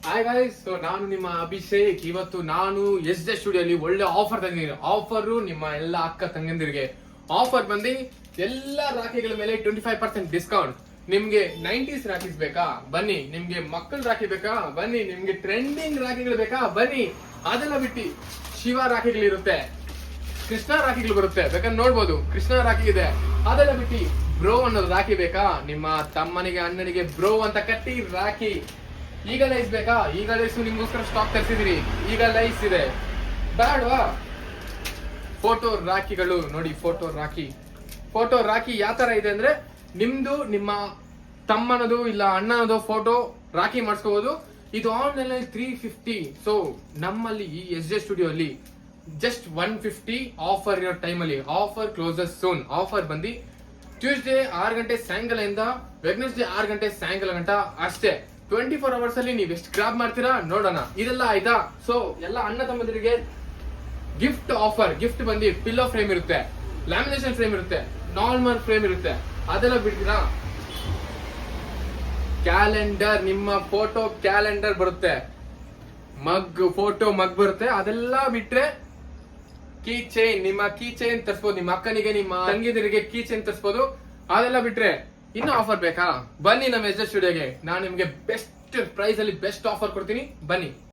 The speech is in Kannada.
ಹಾಯ್ ಗಾಯ್ಸ್, ಸೊ ನಾನು ನಿಮ್ಮ ಅಭಿಷೇಕ್. ಇವತ್ತು ನಾನು ಎಸ್ ಸ್ಟುಡಿಯೋಲಿ ಒಳ್ಳೆ ಆಫರ್ ತಂದಿದ್ದೀನಿ. ಆಫರ್ ನಿಮ್ಮ ಎಲ್ಲ ಅಕ್ಕ ತಂಗಂದಿರಿಗೆ ಆಫರ್ ಬಂದು ಎಲ್ಲ ರಾಖಿಗಳ ಮೇಲೆ 25% ಡಿಸ್ಕೌಂಟ್. ನಿಮ್ಗೆ 90s ರಾಖೀಸ್ ಬೇಕಾ ಬನ್ನಿ, ನಿಮ್ಗೆ ಮಕ್ಕಳ ರಾಖಿ ಬೇಕಾ ಬನ್ನಿ, ನಿಮ್ಗೆ ಟ್ರೆಂಡಿಂಗ್ ರಾಖಿಗಳು ಬೇಕಾ ಬನ್ನಿ. ಅದೆಲ್ಲ ಬಿಟ್ಟು ಶಿವ ರಾಖಿಗಳಿರುತ್ತೆ, ಕೃಷ್ಣ ರಾಖಿಗಳು ಬರುತ್ತೆ, ಬೇಕಾದ್ರೆ ನೋಡ್ಬೋದು. ಕೃಷ್ಣ ರಾಖಿ ಇದೆ. ಅದೆಲ್ಲ ಬಿಟ್ಟು ಬ್ರೋ ಅನ್ನೋದು ರಾಖಿ ಬೇಕಾ, ನಿಮ್ಮ ತಮ್ಮನಿಗೆ ಅಣ್ಣನಿಗೆ ಬ್ರೋ ಅಂತ ಕಟ್ಟಿ ರಾಖಿ. ಈಗ ಲೈಸ್ ಬೇಕಾ, ಈಗ ಲೈಸ್ ನಿಮ್ಗೋಸ್ಕರ ಸ್ಟಾಕ್ ತರಿಸಿದಿರಿ. ಈಗ ಲೈಸ್ ಇದೆ ಬೇಡವಾ? ಫೋಟೋ ರಾಖಿಗಳು ನೋಡಿ. ಫೋಟೋ ರಾಖಿ ಯಾವ ತರ ಇದೆ ಅಂದ್ರೆ, ನಿಮ್ದು ನಿಮ್ಮ ತಮ್ಮನದು ಇಲ್ಲ ಅಣ್ಣನದು ಫೋಟೋ ರಾಖಿ ಮಾಡಿಸ್ಕೋಬಹುದು. ಇದು ಆನ್ಲೈನ್ 350. ಸೊ ನಮ್ಮಲ್ಲಿ ಈ ಎಸ್ ಜೆ ಸ್ಟುಡಿಯೋ ಅಲ್ಲಿ ಜಸ್ಟ್ 150 ಆಫರ್ ಇರೋ ಟೈಮ್ ಅಲ್ಲಿ. Offer closes soon. ಆಫರ್ ಬಂದು ಟ್ಯೂಸ್ಡೇ 6 ಗಂಟೆ ಸಾಯಂಕಾಲದಿಂದ ವೆಡ್ನೆಸ್ಡೇ 6 ಗಂಟೆ ಸಾಯಂಕಾಲ ಗಂಟ ಅಷ್ಟೇ. 24 ಅವರ್ಸ್ ಅಲ್ಲಿ ನೀವು ಎಷ್ಟು ಗ್ರಾಬ್ ಮಾಡ್ತೀರಾ ನೋಡೋಣ. ಇದೆಲ್ಲ ಆಯ್ತಾ? ಸೊ ಎಲ್ಲ ಅಣ್ಣ ತಮ್ಮಂದಿರಿಗೆ ಗಿಫ್ಟ್ ಆಫರ್. ಗಿಫ್ಟ್ ಬಂದು ಪಿಲ್ಲೋ ಫ್ರೇಮ್ ಇರುತ್ತೆ, ಲ್ಯಾಮಿನೇಷನ್ ಫ್ರೇಮ್ ಇರುತ್ತೆ, ನಾರ್ಮಲ್ ಫ್ರೇಮ್ ಇರುತ್ತೆ. ಅದೆಲ್ಲ ಬಿಡ್ತೀರಾ? ಕ್ಯಾಲೆಂಡರ್, ನಿಮ್ಮ ಫೋಟೋ ಕ್ಯಾಲೆಂಡರ್ ಬರುತ್ತೆ, ಫೋಟೋ ಮಗ್ ಬರುತ್ತೆ. ಅದೆಲ್ಲ ಬಿಟ್ರೆ ಕೀ ಚೈನ್, ನಿಮ್ಮ ಕೀ ಚೈನ್ ತರಿಸಬಹುದು. ನಿಮ್ಮ ಅಕ್ಕನಿಗೆ ನಿಮ್ಮ ತಂಗಿದರಿಗೆ ಕೀ ಚೈನ್ ತರಿಸಬಹುದು. ಅದೆಲ್ಲ ಬಿಟ್ರೆ ಇನ್ನು ಆಫರ್ ಬೇಕಾ? ಬನ್ನಿ ನಮ್ಮ ಎಸ್ ಜೆ ಸ್ಟುಡಿಯೋಗೆ. ನಾನು ನಿಮ್ಗೆ ಬೆಸ್ಟ್ ಪ್ರೈಸ್ ಅಲ್ಲಿ ಬೆಸ್ಟ್ ಆಫರ್ ಕೊಡ್ತೀನಿ, ಬನ್ನಿ.